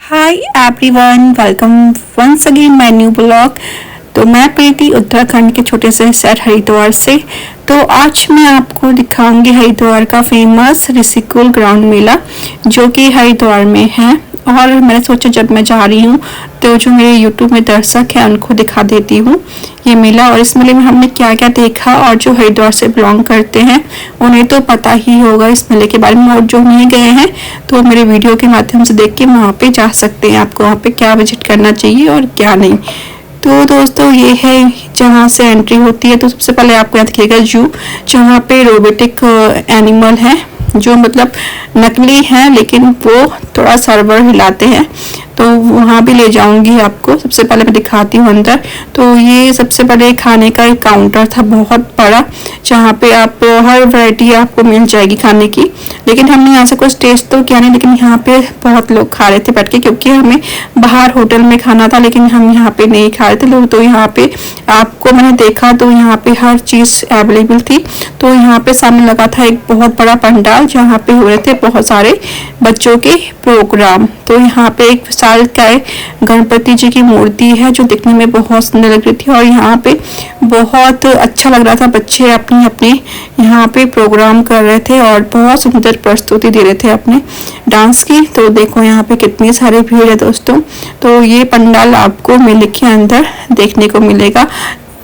Hi everyone, welcome once again my new blog. तो मैं प्रीति उत्तराखंड के छोटे से शहर हरिद्वार से। तो आज मैं आपको दिखाऊंगी हरिद्वार का फेमस ऋषिकुल ग्राउंड मेला जो कि हरिद्वार में है। और मैंने सोचा जब मैं जा रही हूँ तो जो मेरे यूट्यूब में दर्शक हैं उनको दिखा देती हूँ ये मेला और इस मेले में हमने क्या क्या देखा। और जो हरिद्वार से बिलोंग करते हैं उन्हें तो पता ही होगा इस मेले के बारे में, और जो नहीं गए हैं तो मेरे वीडियो के माध्यम से देख के वहाँ पे जा सकते हैं। आपको वहाँ पे क्या विजिट करना चाहिए और क्या नहीं। तो दोस्तों ये है जहाँ से एंट्री होती है। तो सबसे पहले आपको यहाँ दिखेगा जू, जहाँ पे रोबोटिक एनिमल है जो मतलब नकली हैं लेकिन वो थोड़ा सर्वर हिलाते हैं। तो वहाँ भी ले जाऊंगी आपको। सबसे पहले मैं दिखाती हूँ अंदर। तो ये सबसे पहले खाने का एक काउंटर था बहुत बड़ा, जहाँ पे आप हर वैरायटी आपको मिल जाएगी खाने की। लेकिन हमने यहाँ से कुछ टेस्ट तो किया नहीं, लेकिन यहाँ पे बहुत लोग खा रहे थे बैठ के, क्योंकि हमें बाहर होटल में खाना था लेकिन हम यहाँ पे नहीं खा रहे थे लोग। तो यहाँ पे आपको मैंने देखा तो यहाँ पे हर चीज़ अवेलेबल थी। तो यहाँ पे सामने लगा था एक बहुत बड़ा पंडाल जहाँ पे हो रहे थे बहुत सारे बच्चों के प्रोग्राम। तो यहाँ पे एक साल का गणपति जी की मूर्ति है जो दिखने में बहुत सुंदर लग रही थी और यहाँ पे बहुत अच्छा लग रहा था। बच्चे अपनी अपने यहाँ पे प्रोग्राम कर रहे थे और बहुत सुंदर प्रस्तुति दे रहे थे अपने डांस की। तो देखो यहाँ पे कितनी सारी भीड़ है दोस्तों। तो ये पंडाल आपको मेले के अंदर देखने को मिलेगा।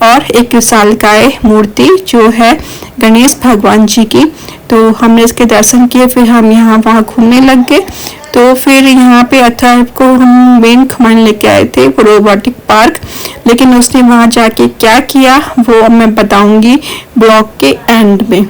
और एक विशालकाय मूर्ति जो है गणेश भगवान जी की। तो हमने इसके दर्शन किए, फिर हम यहाँ वहाँ घूमने लग गए। तो फिर यहाँ पे अथर्व को हम मेन घुमाने लेके आए थे वो रोबोटिक पार्क, लेकिन उसने वहाँ जाके क्या किया वो अब मैं बताऊंगी ब्लॉग के एंड में।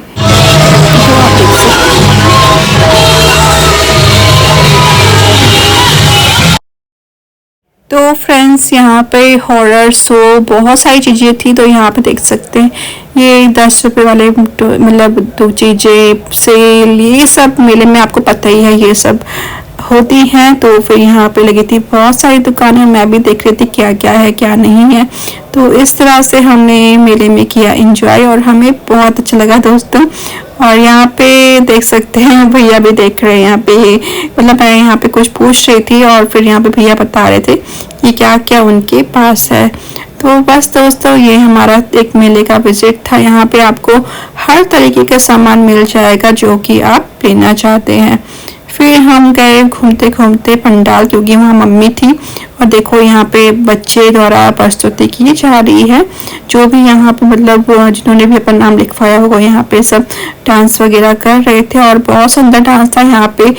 तो फ्रेंड्स यहाँ पे हॉरर शो बहुत सारी चीज़ें थी। तो यहाँ पे देख सकते हैं ये 10 रुपये वाले मतलब दो चीज़ें सेल, ये सब मेले में आपको पता ही है ये सब होती हैं। तो फिर यहाँ पे लगी थी बहुत सारी दुकानें, मैं भी देख रही थी क्या क्या है क्या नहीं है। तो इस तरह से हमने मेले में किया एंजॉय और हमें बहुत अच्छा लगा दोस्तों। और यहाँ पे देख सकते हैं भैया भी देख रहे हैं यहाँ पे, मतलब मैं यहाँ पे कुछ पूछ रही थी और फिर यहाँ पे भैया बता रहे थे कि क्या क्या उनके पास है। तो बस दोस्तों ये हमारा एक मेले का विजिट था। यहाँ पे आपको हर तरीके का सामान मिल जाएगा जो कि आप लेना चाहते हैं। फिर हम गए घूमते घूमते पंडाल, क्योंकि वहाँ मम्मी थी। और देखो यहाँ पे बच्चे द्वारा प्रस्तुति की जा रही है, जो भी यहाँ पे मतलब जिन्होंने भी अपना नाम लिखवाया होगा यहाँ पे सब डांस वगैरह कर रहे थे। और बहुत सुंदर डांस था यहाँ पे,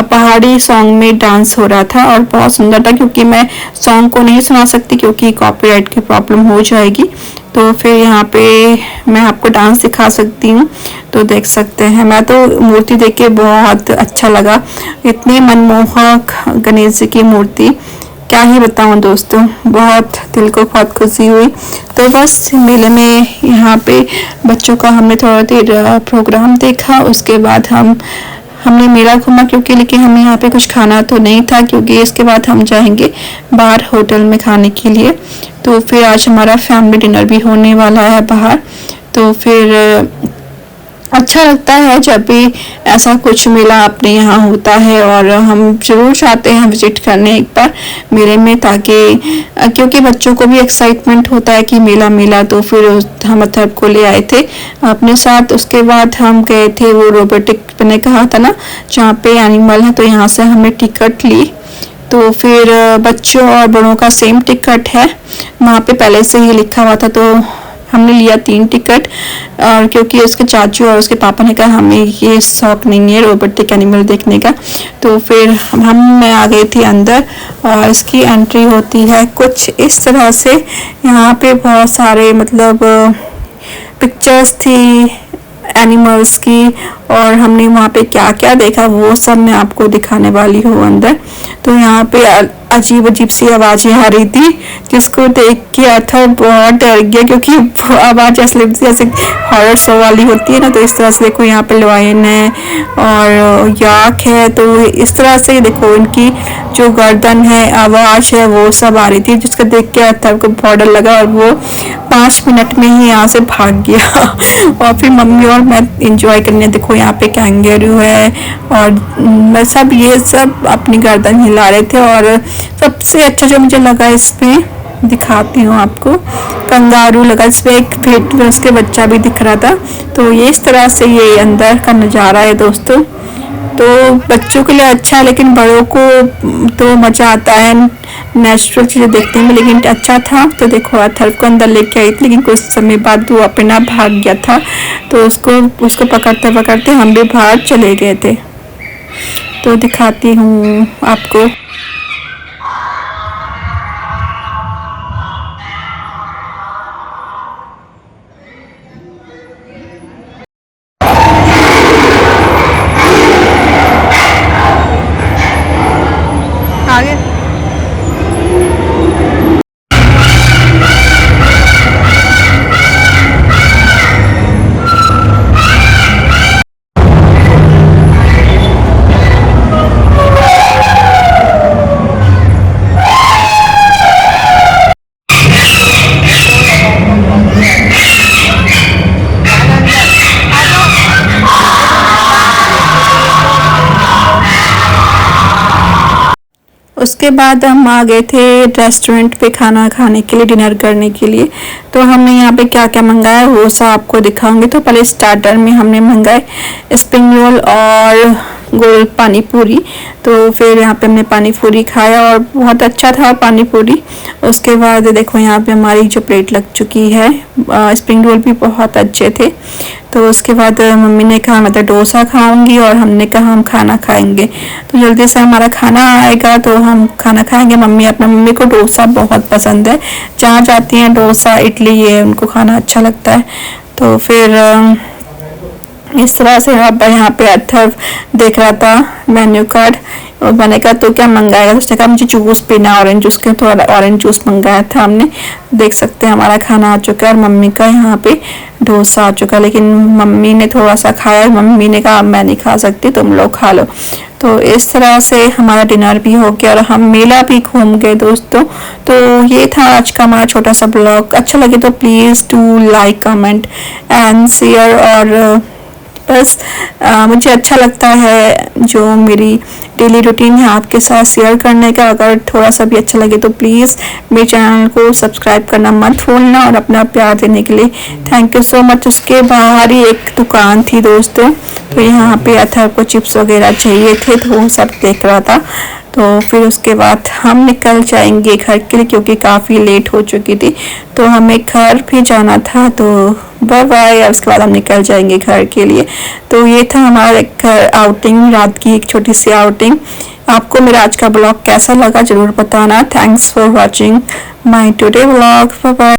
पहाड़ी सॉन्ग में डांस हो रहा था और बहुत सुंदर था। क्योंकि मैं सॉन्ग को नहीं सुना सकती क्योंकि कॉपीराइट की प्रॉब्लम हो जाएगी। तो फिर यहाँ पे मैं आपको डांस सिखा सकती हूँ। तो देख सकते हैं, मैं तो मूर्ति देख के बहुत अच्छा लगा, इतनी मनमोहक गणेश जी की मूर्ति, क्या ही बताऊं दोस्तों, बहुत दिल को बहुत खुशी हुई। तो बस मेले में यहाँ पे बच्चों का हमने थोड़ा देर प्रोग्राम देखा, उसके बाद हमने मेला घूमा क्योंकि, लेकिन हमें यहाँ पे कुछ खाना तो नहीं था क्योंकि इसके बाद हम जाएंगे बाहर होटल में खाने के लिए। तो फिर आज हमारा फैमिली डिनर भी होने वाला है बाहर। तो फिर अच्छा लगता है जब भी ऐसा कुछ मेला अपने यहाँ होता है और हम जरूर चाहते हैं विजिट करने एक बार मेले में, ताकि क्योंकि बच्चों को भी एक्साइटमेंट होता है कि मेला मेला। तो फिर हम अथर्व को ले आए थे अपने साथ। उसके बाद हम गए थे वो रोबोटिक, मैंने कहा था ना जहाँ पे एनिमल है, तो यहाँ से हमने टिकट ली। तो फिर बच्चों और बड़ों का सेम टिकट है, वहाँ पे पहले से ही लिखा हुआ था। तो हमने लिया 3 टिकट, और क्योंकि उसके चाचू और उसके पापा ने कहा हमें ये शौक नहीं है रोबोटिक एनिमल देखने का। तो फिर मैं आ गई थी अंदर और इसकी एंट्री होती है कुछ इस तरह से। यहाँ पे बहुत सारे मतलब पिक्चर्स थी एनिमल्स की, और हमने वहाँ पे क्या क्या देखा वो सब मैं आपको दिखाने वाली हूँ अंदर। तो यहाँ पे अजीब अजीब सी आवाज़ें आ रही थी, जिसको देख के अथर बहुत डर गया, क्योंकि आवाज़ ऐसे लगती जैसे हॉरर शो वाली होती है ना। तो इस तरह से देखो यहाँ पे लॉयन है और याक है, तो इस तरह से देखो इनकी जो गर्दन है, आवाज़ है, वो सब आ रही थी, जिसको देख के अथर को बहुत डर लगा और वो 5 मिनट में ही यहाँ से भाग गया। और फिर मम्मी और मैं इंजॉय करने, देखो यहाँ पे कैंगरू है और मैं सब ये सब अपनी गर्दन हिला रहे थे। और सबसे अच्छा जो मुझे लगा इसमें, दिखाती हूँ आपको, कंगारू लगा, इसमें एक भेड़, उसके बच्चा भी दिख रहा था। तो ये इस तरह से ये अंदर का नज़ारा है दोस्तों। तो बच्चों के लिए अच्छा है, लेकिन बड़ों को तो मज़ा आता है नेचुरल चीज़ें देखने में। लेकिन अच्छा था। तो देखो अथर्व को अंदर लेके आई थी, लेकिन कुछ समय बाद वो अपना भाग गया था। तो उसको पकड़ते पकड़ते हम भी बाहर चले गए थे। तो दिखाती हूँ आपको। आगे उसके बाद हम आ गए थे रेस्टोरेंट पे खाना खाने के लिए, डिनर करने के लिए। तो हमने यहाँ पे क्या क्या मंगाया वो सब आपको दिखाऊंगी। तो पहले स्टार्टर में हमने मंगाए स्प्रिंग रोल और गोल पानी पूरी। तो फिर यहाँ पे हमने पानी पूरी खाया और बहुत अच्छा था पानी पूरी। उसके बाद देखो यहाँ पे हमारी जो प्लेट लग चुकी है, स्प्रिंग रोल भी बहुत अच्छे थे। तो उसके बाद मम्मी ने कहा मैं तो डोसा खाऊंगी और हमने कहा हम खाना खाएंगे। तो जल्दी से हमारा खाना आएगा तो हम खाना खाएंगे। मम्मी को डोसा बहुत पसंद है, जहाँ जाती हैं डोसा इडली ये उनको खाना अच्छा लगता है। तो फिर इस तरह से अब यहाँ पे अथर्व देख रहा था मेन्यू कार्ड और मैंने कहा तो क्या मंगाएगा। तो उसने कहा मुझे जूस पीना, ऑरेंज जूस के, थोड़ा ऑरेंज जूस मंगाया था हमने। देख सकते हैं हमारा खाना आ चुका है और मम्मी का यहाँ पे डोसा आ चुका है। लेकिन मम्मी ने थोड़ा सा खाया, मम्मी ने कहा मैं नहीं खा सकती, तुम लोग खा लो। तो इस तरह से हमारा डिनर भी हो गया और हम मेला भी घूम गए दोस्तों। तो ये था आज का हमारा छोटा सा ब्लॉग। अच्छा लगे तो please do like, comment and share. और बस मुझे अच्छा लगता है जो मेरी डेली रूटीन है आपके साथ शेयर करने का। अगर थोड़ा सा भी अच्छा लगे तो प्लीज़ मेरे चैनल को सब्सक्राइब करना मत भूलना और अपना प्यार देने के लिए थैंक यू सो मच। उसके बाहर ही एक दुकान थी दोस्तों, तो यहाँ पे अथर्व को चिप्स वगैरह चाहिए थे तो वो सब देख रहा था। तो फिर उसके बाद हम निकल जाएंगे घर के लिए, क्योंकि काफ़ी लेट हो चुकी थी। तो हमें घर भी जाना था। तो बाय बाय। उसके बाद हम निकल जाएंगे घर के लिए। तो ये था हमारा घर आउटिंग, रात की एक छोटी सी आउटिंग। आपको मेरा आज का ब्लॉग कैसा लगा ज़रूर बताना। Thanks for watching my today blog. Bye bye.